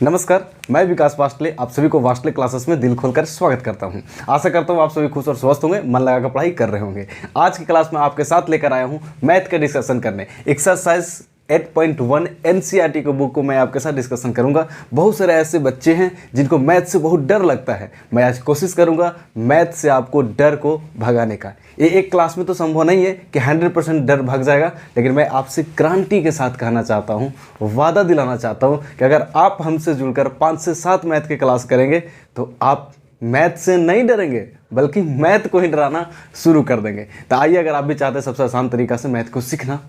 नमस्कार, मैं विकास वास्टले आप सभी को वास्टले क्लासेस में दिल खोलकर स्वागत करता हूं। आशा करता हूं आप सभी खुश और स्वस्थ होंगे, मन लगाकर पढ़ाई कर रहे होंगे। आज की क्लास में आपके साथ लेकर आया हूं मैथ का डिस्कशन करने। एक्सरसाइज 8.1 एनसीईआरटी के बुक को मैं आपके साथ डिस्कशन करूंगा। बहुत सारे ऐसे बच्चे हैं जिनको मैथ से बहुत डर लगता है। मैं आज कोशिश करूंगा मैथ से आपको डर को भगाने का। ये एक क्लास में तो संभव नहीं है कि 100% डर भाग जाएगा, लेकिन मैं आपसे क्रांति के साथ कहना चाहता हूँ, वादा दिलाना चाहता हूँ कि अगर आप हमसे जुड़कर 5 से 7 मैथ की क्लास करेंगे तो आप मैथ से नहीं डरेंगे बल्कि मैथ को ही डराना शुरू कर देंगे। तो आइए, अगर आप भी चाहते हैं सबसे आसान तरीका से मैथ को सीखना,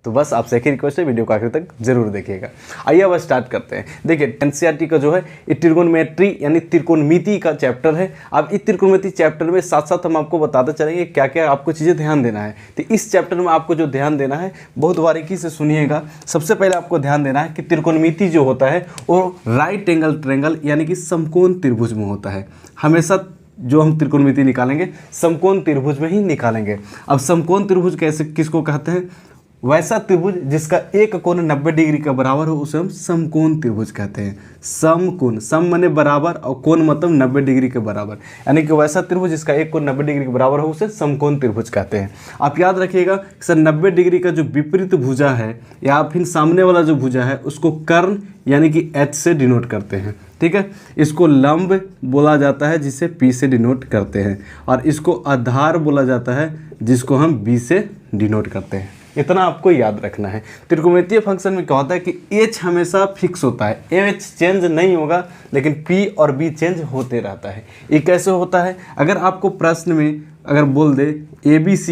तो बस आपसे एक ही रिक्वेस्ट है, वीडियो को आखिर तक जरूर देखिएगा। आइए अब स्टार्ट करते हैं। देखिए, एनसीईआरटी का जो है ये त्रिकोणमिति यानी त्रिकोणमिति का चैप्टर है। अब इस त्रिकोणमिति चैप्टर में साथ साथ हम आपको बताते चलेंगे क्या क्या आपको चीज़ें ध्यान देना है। तो इस चैप्टर में आपको जो ध्यान देना है बहुत बारीकी से सुनिएगा। सबसे पहले आपको ध्यान देना है कि त्रिकोणमिति जो होता है वो राइट एंगल ट्रायंगल यानी कि समकोण त्रिभुज में होता है। हमेशा जो हम त्रिकोणमिति निकालेंगे समकोण त्रिभुज में ही निकालेंगे। अब समकोण त्रिभुज कैसे किसको कहते हैं? वैसा त्रिभुज जिसका एक कोण 90 डिग्री का बराबर हो उसे हम समकोण त्रिभुज कहते हैं। समकोण, सम माने बराबर और कोण मतलब 90 डिग्री के बराबर, यानी कि वैसा त्रिभुज जिसका एक कोण 90 डिग्री के बराबर हो उसे समकोण त्रिभुज कहते हैं। आप याद रखिएगा सर, 90 डिग्री का जो विपरीत भुजा है या फिर सामने वाला जो भुजा है उसको कर्ण यानी कि H से डिनोट करते हैं। ठीक है, इसको लंब बोला जाता है जिसे P से डिनोट करते हैं, और इसको आधार बोला जाता है जिसको हम B से डिनोट करते हैं। इतना आपको याद रखना है। त्रिकोणमितीय फंक्शन में क्या होता है कि h हमेशा फिक्स होता है, h चेंज नहीं होगा, लेकिन p और b चेंज होते रहता है। ये कैसे होता है? अगर आपको प्रश्न में अगर बोल दे ABC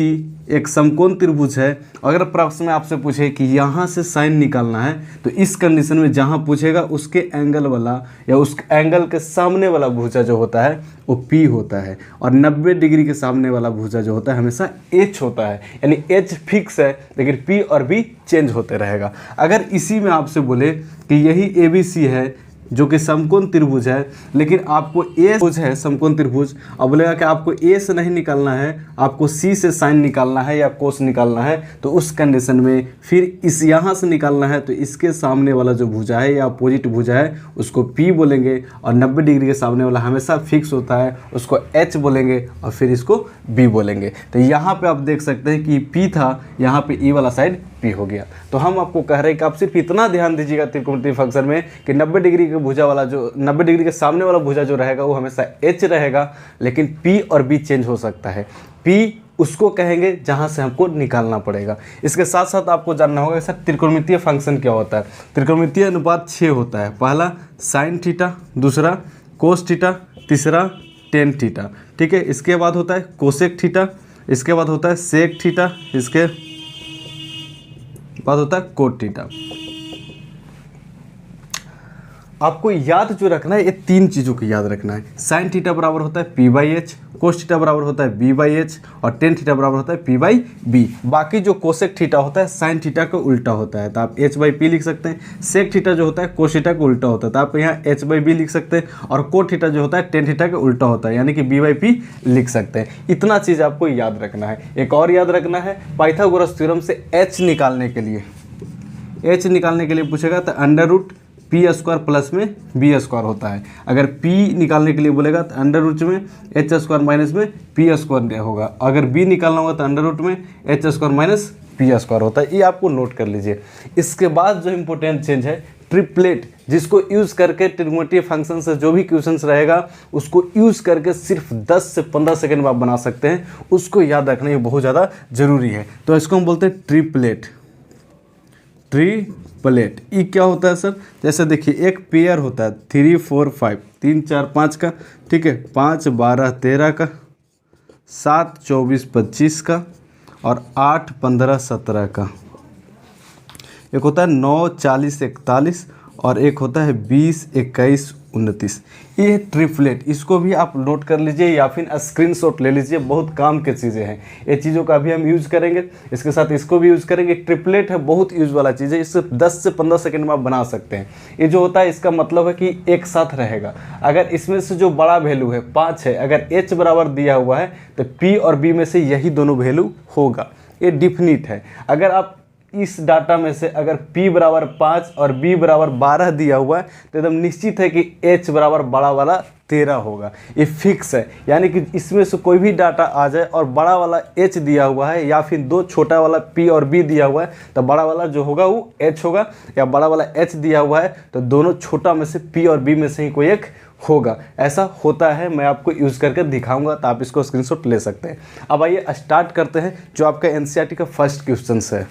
एक समकोण त्रिभुज है, अगर प्रश्न में आपसे पूछे कि यहाँ से साइन निकालना है, तो इस कंडीशन में जहाँ पूछेगा उसके एंगल वाला या उस एंगल के सामने वाला भुजा जो होता है वो P होता है, और 90 डिग्री के सामने वाला भुजा जो होता है हमेशा H होता है। यानी H फिक्स है लेकिन P और B चेंज होते रहेगा। अगर इसी में आपसे बोले कि यही ABC है जो कि समकोण त्रिभुज है, लेकिन आपको ए त्रिभुज है समकोण त्रिभुज, अब बोलेगा कि आपको ए से नहीं निकालना है, आपको सी से साइन निकालना है या कोस निकालना है, तो उस कंडीशन में फिर इस यहाँ से निकालना है तो इसके सामने वाला जो भुजा है या अपोजिट भुजा है उसको पी बोलेंगे, और 90 डिग्री के सामने वाला हमेशा फिक्स होता है उसको एच बोलेंगे, और फिर इसको बी बोलेंगे। तो यहाँ पर आप देख सकते हैं कि पी था, यहाँ पर ई वाला साइड पी हो गया। तो हम आपको कह रहे हैं कि आप सिर्फ इतना ध्यान दीजिएगा त्रिकोणमितीय फंक्शन में कि 90 डिग्री के भुजा वाला जो 90 डिग्री के सामने वाला भुजा जो रहेगा वो हमेशा एच रहेगा, लेकिन पी और बी चेंज हो सकता है। पी उसको कहेंगे जहां से हमको निकालना पड़ेगा। इसके साथ साथ आपको जानना होगा कि सर त्रिकोणमितीय फंक्शन क्या होता है। त्रिकोणमितीय अनुपात 6 होता है। पहला साइन थीटा, दूसरा कोस थीटा, तीसरा टेन थीटा। ठीक है, इसके बाद होता है कोसेक थीटा, इसके बाद होता है सेक थीटा, इसके बाद होता है कोट थीटा। आपको याद जो रखना है ये 3 चीज़ों को याद रखना है। साइन थीटा बराबर होता है P/H, कोस थीटा बराबर होता है B/H, और टेन थीटा बराबर होता है P/B। बाकी जो कोसेक थीटा होता है साइन थीटा का उल्टा होता है, तो आप H/P लिख सकते हैं। सेक थीटा जो होता है कोस थीटा का उल्टा होता है, तो आप यहाँ H/B लिख सकते हैं। और कोट थीटा जो होता है टेन थीटा का उल्टा होता है, यानी कि B/P लिख सकते हैं। इतना चीज़ आपको याद रखना है। एक और याद रखना है, पाइथागोरस थ्योरम से H निकालने के लिए पूछेगा तो अंडर रूट P² प्लस में B² होता है। अगर P निकालने के लिए बोलेगा तो अंडर रूट में H² माइनस में P² होगा। अगर B निकालना होगा तो अंडर रूट में H² माइनस P² होता है। ये आपको नोट कर लीजिए। इसके बाद जो इम्पोर्टेंट चेंज है ट्रिपलेट, जिसको यूज़ करके त्रिकोणमितीय फंक्शन से जो भी क्वेश्चंस रहेगा उसको यूज़ करके सिर्फ 10 से 15 सेकंड में आप बना सकते हैं। उसको याद रखना ये बहुत ज़्यादा ज़रूरी है। तो इसको हम बोलते हैं ट्रिपलेट। ये क्या होता है सर? जैसे देखिए एक पेयर होता है 3 4 5, 3 4 5 का, ठीक है, 5 12 13 का, 7 24 25 का, और 8 15 17 का। एक होता है 9 40 41, और एक होता है 20 21 29। ये ट्रिपलेट, इसको भी आप नोट कर लीजिए या फिर स्क्रीनशॉट ले लीजिए। बहुत काम की चीज़ें हैं, ये चीज़ों का भी हम यूज़ करेंगे, इसके साथ इसको भी यूज़ करेंगे। ट्रिपलेट है, बहुत यूज़ वाला चीज़ है। इससे 10 से 15 सेकंड में आप बना सकते हैं। ये जो होता है इसका मतलब है कि एक साथ रहेगा। अगर इसमें से जो बड़ा वैल्यू है 5 है, अगर H बराबर दिया हुआ है तो P और B में से यही दोनों वैल्यू होगा। ये डिफिनिट है। अगर आप इस डाटा में से अगर p बराबर 5 और b बराबर 12 दिया हुआ है तो एकदम निश्चित है कि h बराबर बड़ा वाला 13 होगा। ये फिक्स है, यानी कि इसमें से कोई भी डाटा आ जाए और बड़ा वाला h दिया हुआ है या फिर दो छोटा वाला p और b दिया हुआ है तो बड़ा वाला जो होगा वो h होगा, या बड़ा वाला h दिया हुआ है तो दोनों छोटा में से p और b में से ही कोई एक होगा। ऐसा होता है, मैं आपको यूज़ करके दिखाऊंगा तो आप इसको स्क्रीनशॉट ले सकते हैं। अब आइए स्टार्ट करते हैं जो आपका एनसीईआरटी का फर्स्ट क्वेश्चन है।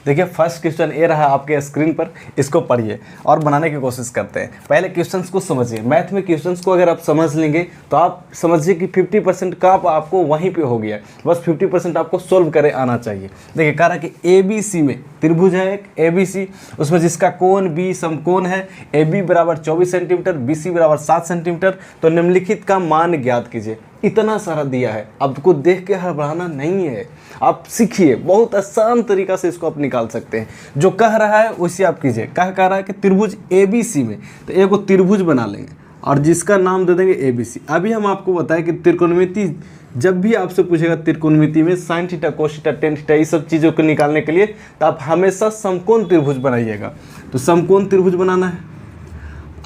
देखिए फर्स्ट क्वेश्चन ये रहा आपके स्क्रीन पर, इसको पढ़िए और बनाने की कोशिश करते हैं। पहले क्वेश्चंस को समझिए। मैथ में क्वेश्चंस को अगर आप समझ लेंगे तो आप समझिए कि 50% का आपको वहीं पे हो गया, बस 50% आपको सोल्व करे आना चाहिए। देखिए कह रहा है कि ABC में त्रिभुज है एक ABC, उसमें जिसका कोण B समकोण है, AB बराबर 24 सेंटीमीटर, BC बराबर 7 सेंटीमीटर, तो निम्नलिखित का मान ज्ञात कीजिए। इतना सारा दिया है, आपको देख के हड़बड़ाना नहीं है, आप सीखिए, बहुत आसान तरीका से इसको आप निकाल सकते हैं। जो कह रहा है उसे आप कीजिए। कह रहा है कि त्रिभुज ABC में, तो एक त्रिभुज बना लेंगे और जिसका नाम दे देंगे ABC। अभी हम आपको बताएं कि त्रिकोणमिति जब भी आपसे पूछेगा त्रिकोणमिति में sine theta, cos theta, tan theta, ये सब चीज़ों को निकालने के लिए तो आप हमेशा समकोण त्रिभुज बनाइएगा। तो समकोण त्रिभुज बनाना है।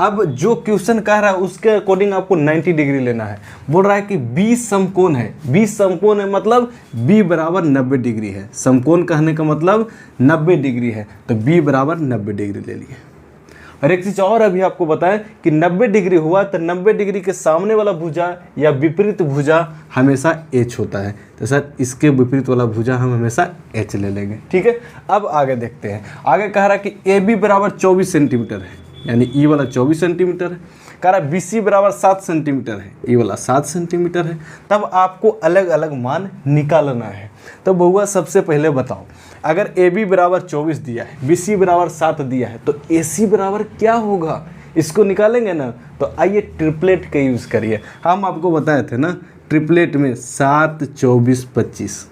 अब जो क्वेश्चन कह रहा है उसके अकॉर्डिंग आपको 90 डिग्री लेना है। बोल रहा है कि B समकोण है, B समकोण है मतलब B बराबर 90 डिग्री है। समकोण कहने का मतलब 90 डिग्री है, तो B बराबर 90 डिग्री ले लिए। और एक चीज़ और अभी आपको बताएं कि 90 डिग्री हुआ तो 90 डिग्री के सामने वाला भुजा या विपरीत भुजा हमेशा H होता है, तो सर इसके विपरीत वाला भुजा हम हमेशा H ले लेंगे। ठीक है, अब आगे देखते हैं। आगे कह रहा है कि AB बराबर 24 सेंटीमीटर है, यानी ई वाला 24 सेंटीमीटर है। कह रहा है BC बराबर 7 सेंटीमीटर है, ई वाला 7 सेंटीमीटर है। तब आपको अलग अलग मान निकालना है। तो बउआ सबसे पहले बताओ, अगर AB बराबर 24 दिया है, BC बराबर 7 दिया है, तो AC बराबर क्या होगा, इसको निकालेंगे ना। तो आइए ट्रिपलेट का यूज़ करिए। हम आपको बताए थे ना ट्रिपलेट में 7, 24, 25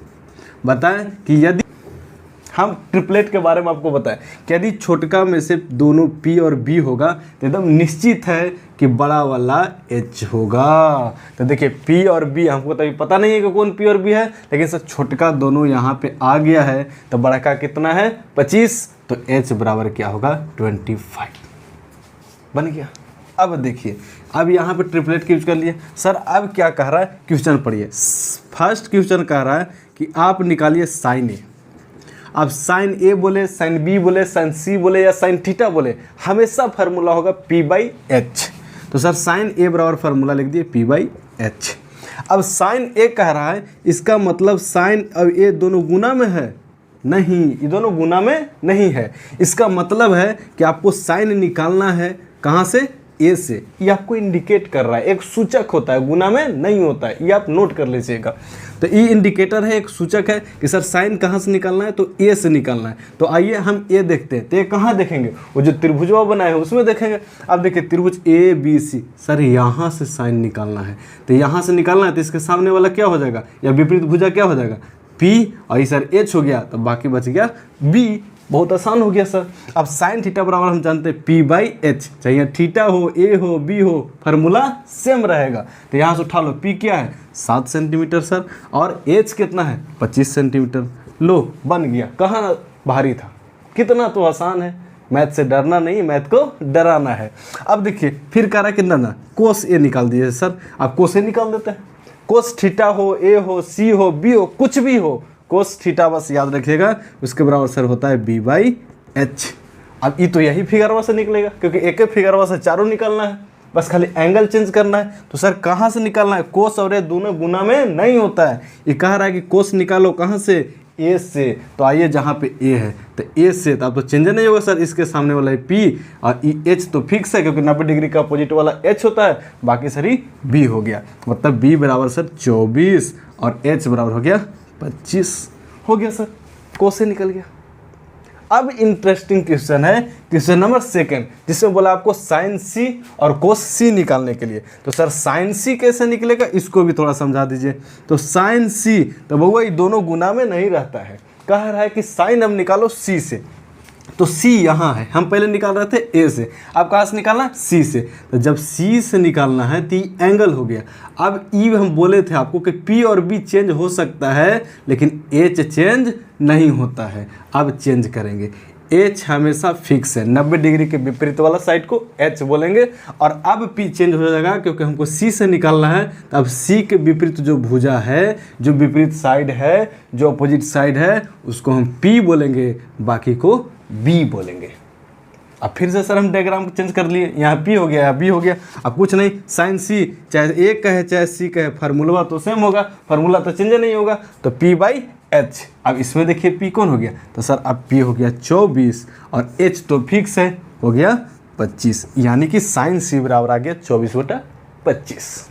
बताएं कि यदि हम ट्रिपलेट के बारे में आपको बताएं कि यदि छोटका में से दोनों P और B होगा तो एकदम निश्चित है कि बड़ा वाला H होगा। तो देखिए P और B हमको तो अभी पता नहीं है कि कौन P और B है, लेकिन सर छोटका दोनों यहाँ पे आ गया है तो बड़ा का कितना है 25, तो H बराबर क्या होगा 25 बन गया। अब देखिए अब यहाँ पे ट्रिपलेट यूज कर लिए। सर अब क्या कह रहा है क्वेश्चन पढ़िए। फर्स्ट क्वेश्चन कह रहा है कि आप निकालिए साइन A। अब साइन A बोले, साइन B बोले, साइन C बोले या साइन थीटा बोले, हमेशा फार्मूला होगा P/H। तो सर साइन A बराबर फार्मूला लिख दिए P/H। अब साइन A कह रहा है, इसका मतलब साइन अब A दोनों गुना में है, नहीं ये दोनों गुना में नहीं है। इसका मतलब है कि आपको साइन निकालना है कहाँ से, A से। ये आपको इंडिकेट कर रहा है, एक सूचक होता है, गुना में नहीं होता है, ये आप नोट कर लीजिएगा। तो ये इंडिकेटर है, एक सूचक है कि सर साइन कहाँ से निकालना है, तो A से निकालना है। तो आइए हम A देखते हैं। तो ये कहाँ देखेंगे, वो जो त्रिभुजवा बनाए हैं उसमें देखेंगे। अब देखिए त्रिभुज ABC, सर यहाँ से साइन निकालना है, तो यहाँ से निकालना है तो इसके सामने वाला क्या हो जाएगा, या विपरीत भुजा क्या हो जाएगा P, और ये सर H हो गया, तो बाकी बच गया B। बहुत आसान हो गया सर। अब साइन थीटा बराबर हम जानते हैं P/H, चाहे थीटा हो, A हो, B हो, फार्मूला सेम रहेगा। तो यहाँ से उठा लो, P क्या है 7 सेंटीमीटर सर, और H कितना है 25 सेंटीमीटर। लो बन गया। कहाँ भारी था, कितना तो आसान है। मैथ से डरना नहीं, मैथ को डराना है। अब देखिए फिर कह रहा है कितना ना, कोस A निकाल दीजिए सर। आप कोस A निकाल देते हैं, कोस थीटा हो, A हो, C हो, B हो, कुछ भी हो, कोस थीटा बस याद रखिएगा, उसके बराबर सर होता है B/H। अब ये तो यही फिगरवा से निकलेगा, क्योंकि एक ही फिगरवा से चारों निकालना है, बस खाली एंगल चेंज करना है। तो सर कहाँ से निकालना है, कोस और ये दोनों गुना में नहीं होता है। ये कह रहा है कि कोस निकालो कहाँ से, A से। तो आइए जहाँ पे A है तो A से, तो आप तो चेंज नहीं होगा सर, इसके सामने वाला है P और H तो फिक्स है, क्योंकि 90 डिग्री का अपोजिट वाला H होता है, बाकी सर ही B हो गया। मतलब B बराबर सर 24 और H बराबर हो गया 25 हो गया सर, कोस से निकल गया। अब इंटरेस्टिंग क्वेश्चन है क्वेश्चन नंबर 2, जिसमें बोला आपको साइन C और कोस C निकालने के लिए। तो सर साइन C कैसे निकलेगा, इसको भी थोड़ा समझा दीजिए। तो साइन C, तो बउआ ये दोनों गुना में नहीं रहता है। कह रहा है कि साइन अब निकालो C से, तो C यहाँ है, हम पहले निकाल रहे थे A से, अब कहाँ से निकालना है? C से। तो जब C से निकालना है तो एंगल हो गया। अब E हम बोले थे आपको कि P और B चेंज हो सकता है लेकिन H चेंज नहीं होता है। अब चेंज करेंगे, H हमेशा फिक्स है, 90 डिग्री के विपरीत वाला साइड को H बोलेंगे। और अब P चेंज हो जाएगा क्योंकि हमको C से निकालना है। तो अब C के विपरीत जो भुजा है, जो विपरीत साइड है, जो अपोजिट साइड है, उसको हम P बोलेंगे, बाकी को B बोलेंगे। अब फिर से सर हम डायग्राम को चेंज कर लिए, यहाँ P हो गया, यहाँ B हो गया। अब कुछ नहीं, साइन C चाहे A कहे चाहे C कहे, फार्मूला तो सेम होगा, फार्मूला तो चेंज नहीं होगा। तो P/H। अब इसमें देखिए P कौन हो गया? तो सर अब P हो गया 24 और H तो फिक्स है, हो गया 25, यानी कि साइन C बराबर आ गया 24/25।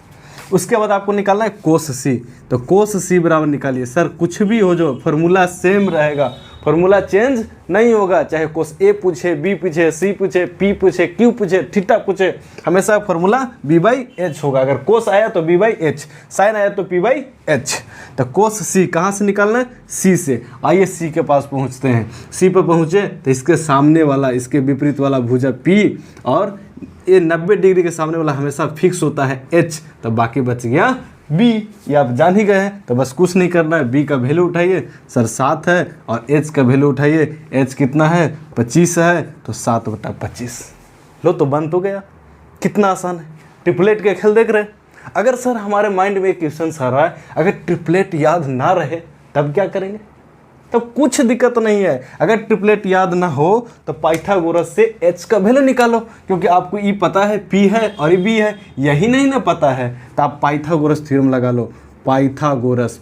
उसके बाद आपको निकालना है कोस C। तो कोस C बराबर निकालिए। सर कुछ भी हो जो फार्मूला सेम रहेगा, फार्मूला चेंज नहीं होगा, चाहे कोस A पूछे, B पूछे, C पूछे, P पूछे, Q पूछे, थीटा पूछे, हमेशा फार्मूला B/H होगा। अगर कोस आया तो B/H, साइन आया तो P/H। तो कोस C कहाँ से निकालना है? C से। आइए C के पास पहुँचते हैं। C पर पहुँचे तो इसके सामने वाला, इसके विपरीत वाला भुजा P और ये 90 डिग्री के सामने वाला हमेशा फिक्स होता है H। तो बाकी बच गया B। ये आप जान ही गए हैं, तो बस कुछ नहीं करना है, B का वैल्यू उठाइए, सर 7 है, और H का वैल्यू उठाइए, H कितना है? 25 है, तो 7/25। लो तो बन तो गया। कितना आसान है, ट्रिपलेट के खेल देख रहे हैं। अगर सर हमारे माइंड में एक क्वेश्चन आ रहा है, अगर ट्रिपलेट याद ना रहे तब क्या करेंगे? तो कुछ दिक्कत नहीं है। अगर ट्रिपलेट याद ना हो तो पाइथागोरस से H का वैल्यू निकालो, क्योंकि आपको E पता है, P है और B है, यही नहीं ना पता है तो आप पाइथागोरस थ्योरम लगा लो। पाइथागोरस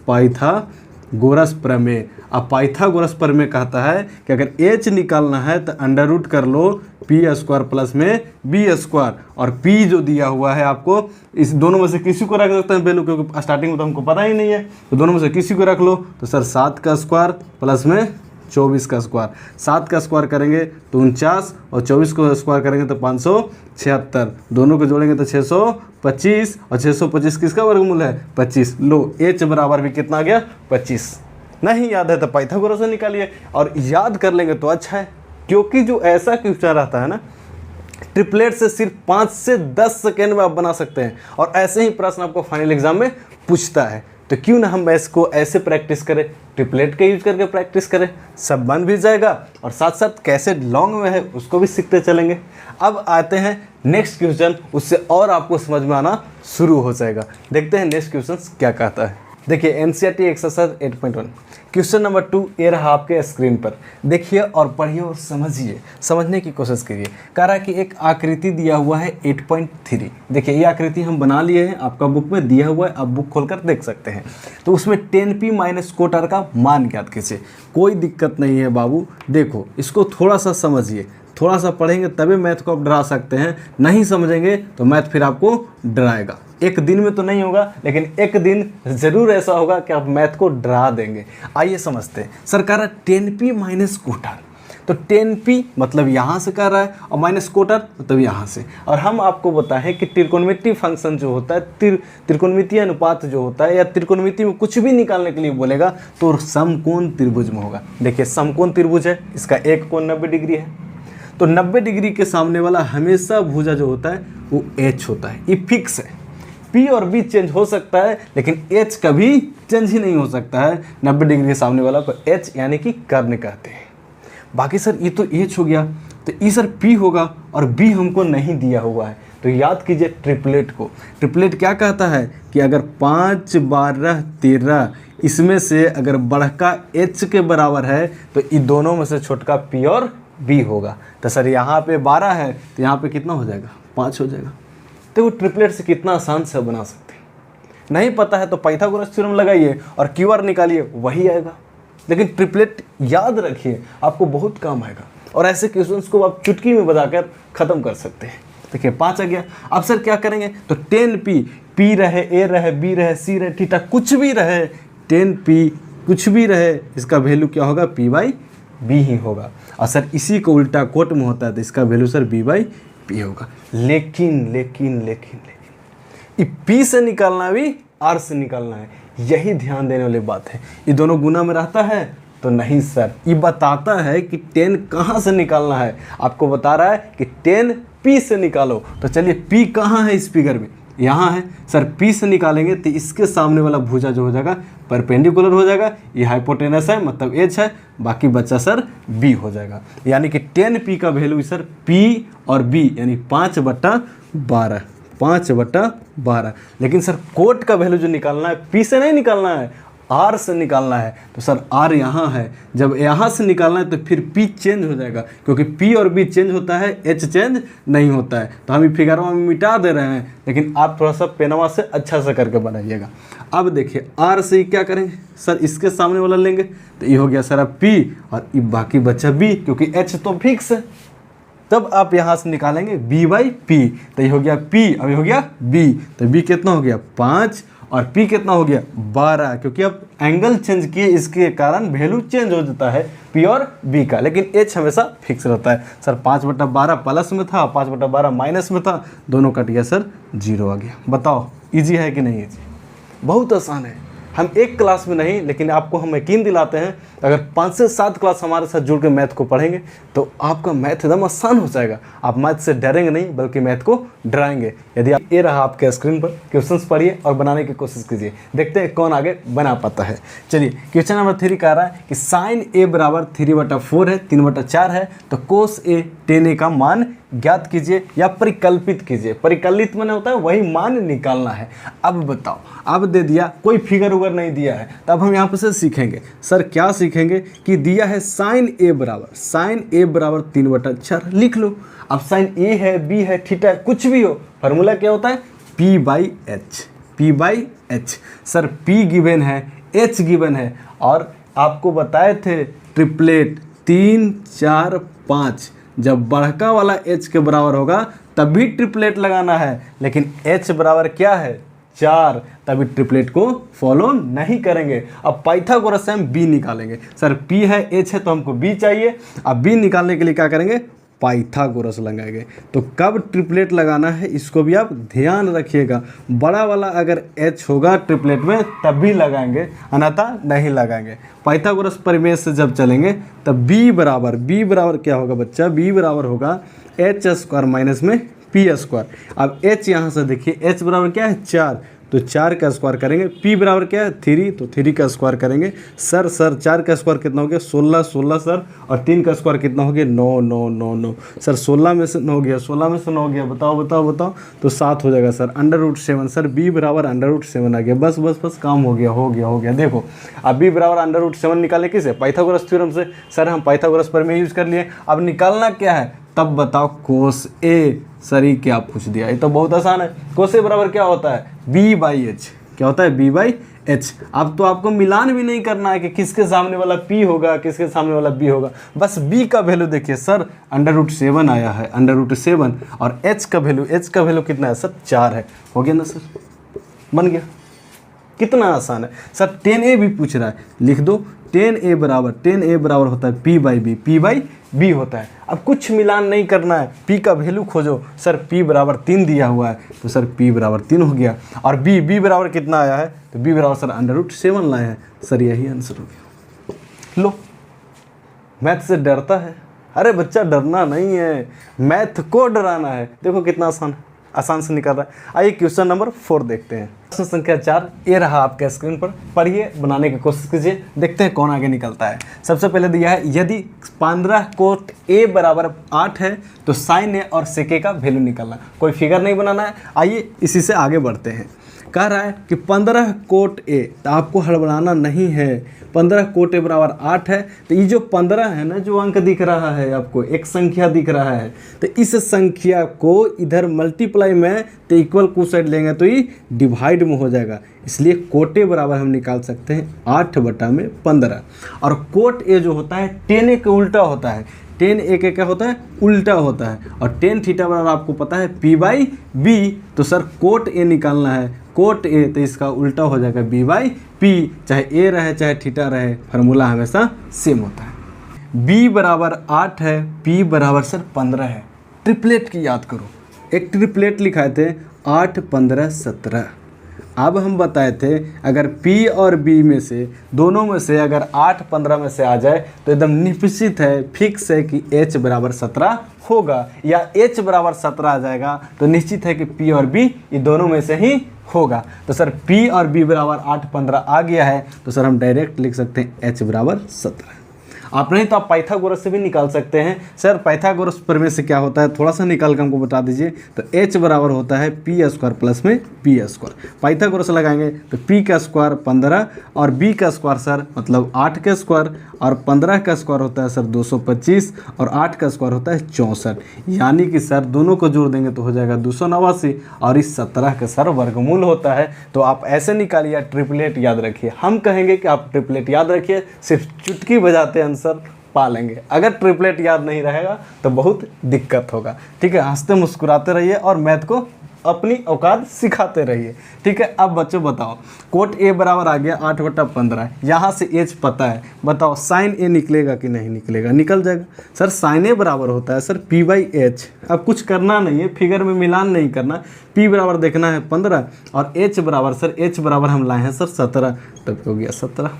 प्रमेय। अब पाइथागोरस प्रमेय कहता है कि अगर H निकालना है तो अंडर रूट कर लो P² प्लस में B², और P जो दिया हुआ है आपको, इस दोनों में से किसी को रख सकते हैं वैल्यू, क्योंकि स्टार्टिंग में तो हमको पता ही नहीं है, तो दोनों में से किसी को रख लो। तो सर 7² प्लस में 24², 7 का स्क्वायर करेंगे तो 49, और 24 को स्क्वायर करेंगे तो 576, दोनों को जोड़ेंगे तो 625, और 625 किसका वर्गमूल है? 25। लो H बराबर भी कितना आ गया? 25। नहीं याद है तो पाइथागोरस से निकालिए, और याद कर लेंगे तो अच्छा है, क्योंकि जो ऐसा क्वेश्चन रहता है ना, ट्रिपलेट से सिर्फ 5 से 10 सेकेंड में आप बना सकते हैं, और ऐसे ही प्रश्न आपको फाइनल एग्जाम में पूछता है। तो क्यों ना हम इसको ऐसे प्रैक्टिस करें, ट्रिपलेट का यूज करके प्रैक्टिस करें, सब बन भी जाएगा और साथ साथ कैसे लॉन्ग में है उसको भी सीखते चलेंगे। अब आते हैं नेक्स्ट क्वेश्चन, उससे और आपको समझ में आना शुरू हो जाएगा। देखते हैं नेक्स्ट क्वेश्चन क्या कहता है। देखिए एनसीईआरटी एक्सरसाइज 8.1 क्वेश्चन नंबर 2 ये रहा आपके स्क्रीन पर। देखिए और पढ़िए और समझिए, समझने की कोशिश करिए। कह रहा है कि एक आकृति दिया हुआ है 8.3। देखिए ये आकृति हम बना लिए हैं, आपका बुक में दिया हुआ है, आप बुक खोलकर देख सकते हैं। तो उसमें 10p माइनस कोटर का मान ज्ञात कीजिए। कोई दिक्कत नहीं है बाबू, देखो इसको थोड़ा सा समझिए, थोड़ा सा पढ़ेंगे तभी मैथ को आप डरा सकते हैं, नहीं समझेंगे तो मैथ फिर आपको डराएगा। एक दिन में तो नहीं होगा, लेकिन एक दिन ज़रूर ऐसा होगा कि आप मैथ को डरा देंगे। आइए समझते हैं। सर कह रहा है 10p माइनस कोटर, तो 10p मतलब यहाँ से कर रहा है, और माइनस कोटर मतलब यहाँ से। और हम आपको बताएं कि त्रिकोणमितीय फंक्शन जो होता है, त्रिकोणमितीय अनुपात जो होता है, या त्रिकोणमिति में कुछ भी निकालने के लिए बोलेगा तो समकोण त्रिभुज में होगा। देखिए समकोण त्रिभुज है, इसका एक कोण 90 डिग्री है, तो 90 डिग्री के सामने वाला हमेशा भुजा जो होता है वो H होता है। ये फिक्स है। P और B चेंज हो सकता है, लेकिन H कभी चेंज ही नहीं हो सकता है। 90 डिग्री के सामने वाला को H यानी कि कर्ण कहते हैं। बाकी सर ये तो H हो गया, तो ये सर P होगा, और B हमको नहीं दिया हुआ है। तो याद कीजिए ट्रिपलेट को। ट्रिपलेट क्या कहता है कि अगर 5, 12, 13 इसमें से अगर बढ़का H के बराबर है तो इन दोनों में से छोटका P और B होगा। तो सर यहाँ पे 12 है तो यहाँ पे कितना हो जाएगा? 5 हो जाएगा। तो वो ट्रिपलेट से कितना आसान से बना सकते हैं। नहीं पता है तो पाइथागोरस थ्योरम लगाइए और QR निकालिए, वही आएगा। लेकिन ट्रिपलेट याद रखिए, आपको बहुत काम आएगा, और ऐसे क्वेश्चंस को आप चुटकी में बजाकर ख़त्म कर सकते हैं। देखिए 5 आ गया। अब सर क्या करेंगे? तो 10p, P रहे, A रहे, B रहे, C रहे, थीटा कुछ भी रहे, 10p कुछ भी रहे, इसका वैल्यू क्या होगा? P/B ही होगा। और सर इसी को उल्टा कोट में होता है तो इसका वैल्यू सर B/P होगा। लेकिन ये P से निकालना भी R से निकालना है, यही ध्यान देने वाली बात है। ये दोनों गुना में रहता है तो नहीं सर, ये बताता है कि 10 कहाँ से निकालना है। आपको बता रहा है कि 10 P से निकालो। तो चलिए P कहाँ है इस फिगर में, यहाँ है सर। P से निकालेंगे तो इसके सामने वाला भुजा जो हो जाएगा परपेंडिकुलर हो जाएगा, ये हाइपोटेनस है मतलब H है, बाकी बच्चा सर B हो जाएगा। यानी कि 10P का वैल्यू सर P और B यानी 5/12, 5/12। लेकिन सर कोट का वैल्यू जो निकालना है P से नहीं निकालना है, R से निकालना है। तो सर R यहाँ है, जब यहाँ से निकालना है तो फिर P चेंज हो जाएगा, क्योंकि P और B चेंज होता है, H चेंज नहीं होता है। तो हम फिगर में मिटा दे रहे हैं, लेकिन आप थोड़ा सा पेनवा से अच्छा से करके बनाइएगा। अब देखिए R से क्या करेंगे सर, इसके सामने वाला लेंगे तो ये हो गया सर अब P और ये बाकी बचा B, क्योंकि H तो फिक्स है। तब आप यहाँ से निकालेंगे B/P, तो ये हो गया P, अब ये हो गया B, तो B कितना हो गया 5 और P कितना हो गया 12, क्योंकि अब एंगल चेंज किए इसके कारण वैल्यू चेंज हो जाता है P और B का, लेकिन H हमेशा फिक्स रहता है। सर 5/12 प्लस में था, 5/12 माइनस में था, दोनों कट गया सर 0 आ गया। बताओ इजी है कि नहीं? इजी, बहुत आसान है। हम एक क्लास में नहीं, लेकिन आपको हम यकीन दिलाते हैं अगर 5 से 7 क्लास हमारे साथ जुड़ के मैथ को पढ़ेंगे तो आपका मैथ एकदम आसान हो जाएगा। आप मैथ से डरेंगे नहीं, बल्कि मैथ को डराएंगे। यदि आप ये रहा आपके स्क्रीन पर, क्वेश्चंस पढ़िए और बनाने की कोशिश कीजिए, देखते हैं कौन आगे बना पाता है। चलिए क्वेश्चन नंबर 3 कह रहा है कि साइन A बराबर 3/4 है, 3/4 है, तो कोस A tan A का मान ज्ञात कीजिए या परिकल्पित कीजिए। परिकलित मैंने होता है वही मान निकालना है। अब बताओ, अब दे दिया, कोई फिगर उगर नहीं दिया है, तब हम यहाँ पर से सीखेंगे। सर क्या सीखेंगे कि दिया है साइन A बराबर 3/4, लिख लो। अब साइन A है, B है, थीटा है, कुछ भी हो, फार्मूला क्या होता है P/H, P/H। Sir P given है, H गिवन है, और आपको बताए थे ट्रिपलेट 3, 4, 5, जब बड़का वाला H के बराबर होगा तभी ट्रिपलेट लगाना है, लेकिन H बराबर क्या है 4, तभी ट्रिपलेट को फॉलो नहीं करेंगे। अब पाइथागोरस से हम B निकालेंगे। सर P है, H है, तो हमको B चाहिए। अब B निकालने के लिए क्या करेंगे, पाइथागोरस लगाएंगे। तो कब ट्रिपलेट लगाना है इसको भी आप ध्यान रखिएगा। बड़ा वाला अगर H होगा ट्रिपलेट में तभी लगाएंगे, अन्यथा नहीं लगाएंगे। पाइथागोरस परिमेय से जब चलेंगे तब B बराबर क्या होगा बच्चा, B बराबर होगा H² माइनस में P²। अब H यहाँ से देखिए, H बराबर क्या है 4, तो 4 का स्क्वायर करेंगे। P बराबर क्या है 3, तो 3 का स्क्वायर करेंगे। सर 4 का स्क्वायर कितना हो गया 16 सर, और 3 का स्क्वायर कितना हो गया 9 सर। 16 में से 9 हो गया, 16 में से 9 हो गया, बताओ तो 7 हो जाएगा सर। √7 सर, B बराबर √7 आ गया। बस काम हो गया। देखो अब B बराबर √7 निकाले किसे, पाइथागोरस थ्योरम से। सर हम पाइथागोरस प्रमेय यूज कर लिए। अब निकालना क्या है, तब बताओ कोस A। सर ये क्या पूछ दिया, ये तो बहुत आसान है। कोस A बराबर क्या होता है B/H, क्या होता है B/H। अब तो आपको मिलान भी नहीं करना है कि किसके सामने वाला P होगा, किसके सामने वाला B होगा, बस B का वैल्यू देखिए सर √7 आया है, √7, और H का वैल्यू कितना है सर 4 है। हो गया ना सर, बन गया। कितना आसान है सर। 10A भी पूछ रहा है, लिख दो 10A बराबर होता है P/B होता है। अब कुछ मिलान नहीं करना है, P का वैल्यू खोजो। सर P बराबर 3 दिया हुआ है, तो सर P बराबर 3 हो गया। और B बराबर कितना आया है, तो B बराबर सर √7 लाए हैं। सर यही आंसर हो गया। लो, मैथ से डरता है? अरे बच्चा डरना नहीं है, मैथ को डराना है। देखो कितना आसान से निकल रहा है। आइए क्वेश्चन नंबर 4 देखते हैं। प्रश्न संख्या 4 ये रहा आपके स्क्रीन पर, पढ़िए, बनाने की कोशिश कीजिए, देखते हैं कौन आगे निकलता है। सबसे पहले दिया है यदि 15 कोट A बराबर 8 है तो साइन A और सेक A का वैल्यू निकालना। कोई फिगर नहीं बनाना है, आइए इसी से आगे बढ़ते हैं। कह रहा है कि 15 कोट A, तो आपको हड़बड़ाना नहीं है। 15 कोट A बराबर 8 है, तो ये जो 15 है ना, जो अंक दिख रहा है आपको, एक संख्या दिख रहा है, तो इस संख्या को इधर मल्टीप्लाई में तो इक्वल को साइड लेंगे तो ये डिवाइड में हो जाएगा। इसलिए कोट A बराबर हम निकाल सकते हैं 8/15। और कोट A जो होता है 10A के उल्टा होता है। 10A के क्या होता है, उल्टा होता है। और tan थीटा बराबर आपको पता है P/B, तो सर कोट A निकालना है। कोट A तो इसका उल्टा हो जाएगा B/P, चाहे A रहे चाहे थीटा रहे, फार्मूला हमेशा सेम होता है। B बराबर 8 है, P बराबर सर 15 है। ट्रिपलेट की याद करो, एक ट्रिपलेट लिखाए थे 8, 15, 17। अब हम बताए थे अगर P और B में से दोनों में से अगर 8 15 में से आ जाए तो एकदम निश्चित है, फिक्स है कि H बराबर 17 होगा, या H बराबर 17 आ जाएगा तो निश्चित है कि P और B ये दोनों में से ही होगा। तो सर P और B बराबर 8 15 आ गया है, तो सर हम डायरेक्ट लिख सकते हैं H बराबर 17। आप नहीं तो आप पाइथागोरस से भी निकाल सकते हैं। सर पाइथागोरस प्रमेय से क्या होता है, थोड़ा सा निकाल कर हमको बता दीजिए। तो H बराबर होता है पी स्क्वायर प्लस में पी स्क्वायर। पाइथागोरस लगाएंगे तो P का स्क्वायर 15 और B का स्क्वायर सर मतलब 8 का स्क्वायर, और 15 का स्क्वायर होता है सर 225 और 8 का स्क्वायर होता है 64। यानी कि सर दोनों को जोड़ देंगे तो हो जाएगा 289, और इस 17 का सर वर्गमूल होता है। तो आप ऐसे निकालिए, ट्रिपलेट याद रखिए। हम कहेंगे कि आप ट्रिपलेट याद रखिए, सिर्फ चुटकी बजाते आंसर पा लेंगे। अगर ट्रिपलेट याद नहीं रहेगा तो बहुत दिक्कत होगा। ठीक है, हंसते मुस्कुराते रहिए और मैथ को अपनी औकात सिखाते रहिए। ठीक है, अब बच्चों बताओ, कोट ए बराबर आ गया 8/15, यहाँ से एच पता है, बताओ साइन ए निकलेगा कि नहीं निकलेगा? निकल जाएगा। सर साइन ए बराबर होता है सर P/H। अब कुछ करना नहीं है, फिगर में मिलान नहीं करना, P बराबर देखना है 15 और H बराबर सर H बराबर हम लाए हैं सर 17, तब हो गया 17।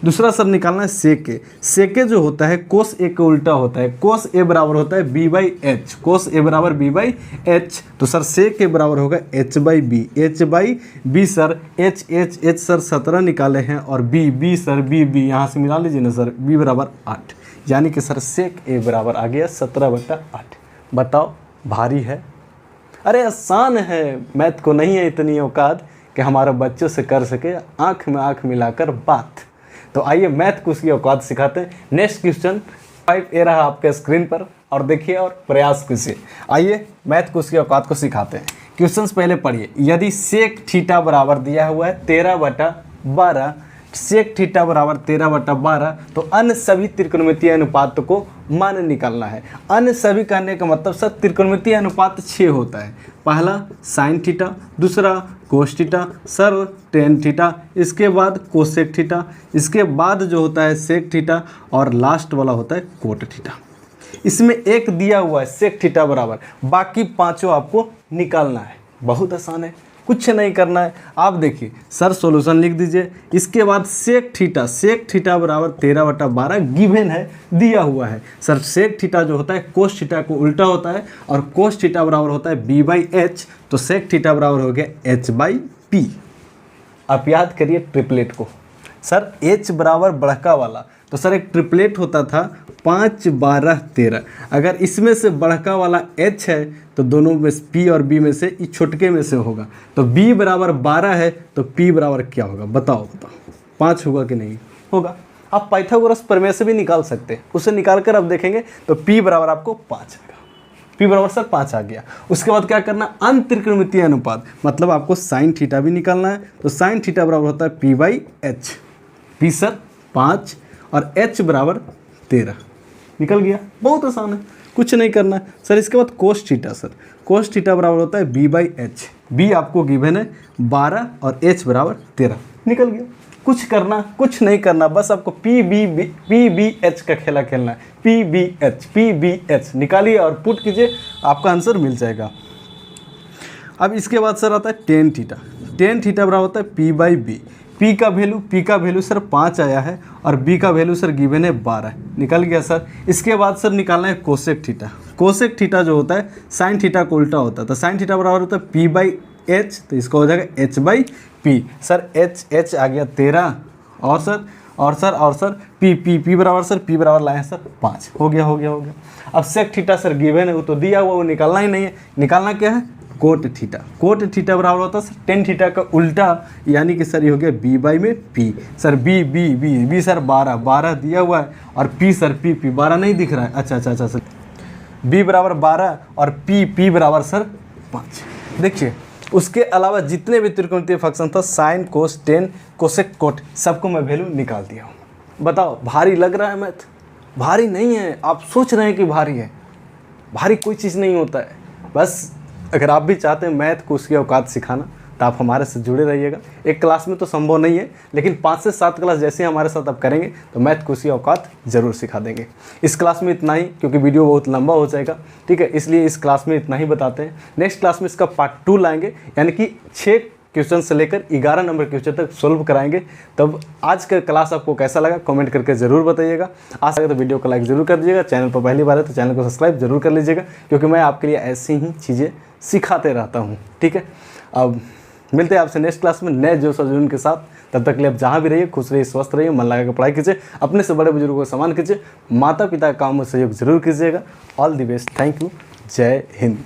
दूसरा सर निकालना है सेक ए। सेक ए जो होता है कोस ए का उल्टा होता है, कोस ए बराबर होता है B/H, कोस ए बराबर B/H। तो सर सेक ए बराबर होगा H/B, H/B sir H sir 17 निकाले हैं, और B सर B यहाँ से मिला लीजिए ना सर, B बराबर 8, यानी कि सर सेक ए बराबर आ गया 17/8। बताओ भारी है? अरे आसान है, मैथ को नहीं है इतनी औकात कि हमारे बच्चों से कर सके आँख में आँख मिलाकर बात। तो आइए मैथ को उसकी औकात सिखाते हैं। नेक्स्ट क्वेश्चन 5 ए रहा आपके स्क्रीन पर, और देखिए और प्रयास कीजिए। आइए मैथ को उसकी औकात को सिखाते हैं। क्वेश्चन पहले पढ़िए। यदि सेक थीटा बराबर दिया हुआ है 13/12, सेक थीटा बराबर 13/12, तो अन्य सभी त्रिकोणमितीय अनुपात को मान निकालना है। अन्य सभी कहने का मतलब सर त्रिकोणमितीय अनुपात 6 होता है। पहला साइन थीटा, दूसरा cos theta, sir tan theta, इसके बाद कोसेक थीटा, इसके बाद जो होता है सेक थीटा, और लास्ट वाला होता है कोट थीटा। इसमें एक दिया हुआ है सेक थीटा बराबर, बाकी पांचों आपको निकालना है। बहुत आसान है, कुछ नहीं करना है। आप देखिए सर सॉल्यूशन लिख दीजिए, इसके बाद सेक थीटा बराबर 13/12 गिवन है, दिया हुआ है। सर सेक थीटा जो होता है कोस थीटा को उल्टा होता है, और कोस थीटा बराबर होता है B/H, तो सेक थीटा बराबर हो गया H/P। आप याद करिए ट्रिपलेट को। सर H बराबर बड़का वाला, तो सर एक ट्रिपलेट होता था 5 12 13। अगर इसमें से बड़का वाला H है तो दोनों में P और B में से इस छोटके में से होगा। तो B बराबर 12 है तो P बराबर क्या होगा? बताओ 5 होगा कि नहीं होगा? आप पाइथागोरस प्रमेय से भी निकाल सकते हैं, उसे निकाल कर अब देखेंगे तो P बराबर आपको 5 आएगा। P बराबर सर 5 आ गया। उसके बाद क्या करना? अंतरिकोणमितीय अनुपात, मतलब आपको साइन थीटा भी निकालना है। तो साइन थीटा बराबर होता है P/H, P सर 5 और H बराबर 13। निकल गया, बहुत आसान है, कुछ नहीं करना है। सर इसके बाद cos theta, sir cos theta बराबर होता है B/H, B आपको गिवन है 12 और H बराबर 13। निकल गया, कुछ नहीं करना, बस आपको PBH का खेला खेलना है। PBH निकालिए और पुट कीजिए, आपका आंसर मिल जाएगा। अब इसके बाद सर आता है टेन थीटा बराबर होता है P/B। P का वैल्यू सर 5 आया है, और B का वैल्यू सर गिवन है 12। निकल गया सर। इसके बाद सर निकालना है कोसेक थीटा जो होता है साइन थीटा को उल्टा होता है, तो साइन थीटा बराबर होता है P/H, तो इसका हो जाएगा H/P। सर H आ गया 13, और सर P बराबर सर P बराबर लाए हैं सर 5। हो गया। अब सेक थीटा सर गिवन है, वो तो दिया हुआ, वो निकालना ही नहीं है। निकालना क्या है? कोट थीटा बराबर होता है सर टेन थीटा का उल्टा, यानी कि सर ये हो गया B/P। सर B सर 12 दिया हुआ है, और P सर P 12 नहीं दिख रहा है। अच्छा सर B बराबर 12 और P बराबर सर 5। देखिए उसके अलावा जितने भी त्रिकोणमितीय फंक्शन था sine cos tan cosec cot, सबको मैं वैल्यू निकाल दिया हूँ। बताओ भारी लग रहा है मैथ? भारी नहीं है, आप सोच रहे हैं कि भारी है। भारी कोई चीज़ नहीं होता है। बस अगर आप भी चाहते हैं मैथ को उसकी औकात सिखाना तो आप हमारे से जुड़े रहिएगा। एक क्लास में तो संभव नहीं है, लेकिन 5 से 7 क्लास जैसे हमारे साथ आप करेंगे तो मैथ को उसकी औकात ज़रूर सिखा देंगे। इस क्लास में इतना ही, क्योंकि वीडियो बहुत लंबा हो जाएगा, ठीक है, इसलिए इस क्लास में इतना ही बताते हैं। नेक्स्ट क्लास में इसका पार्ट 2 लाएंगे, यानी कि 6 क्वेश्चन से लेकर 11 नंबर क्वेश्चन तक सोल्व कराएंगे। तब आज का क्लास आपको कैसा लगा कमेंट करके ज़रूर बताइएगा। आशा है तो वीडियो को लाइक ज़रूर कर दीजिएगा। चैनल पर पहली बार है तो चैनल को सब्सक्राइब जरूर कर लीजिएगा, क्योंकि मैं आपके लिए ऐसी ही चीज़ें सिखाते रहता हूँ। ठीक है, अब मिलते हैं आपसे नेक्स्ट क्लास में नए जोश और जुनून के साथ। तब तक के लिए आप जहाँ भी रहिए खुश रहिए, स्वस्थ रहिए, मन लगा कर पढ़ाई कीजिए, अपने से बड़े बुजुर्गों को सम्मान कीजिए, माता पिता का काम में सहयोग जरूर कीजिएगा। All the best, thank you, जय हिंद।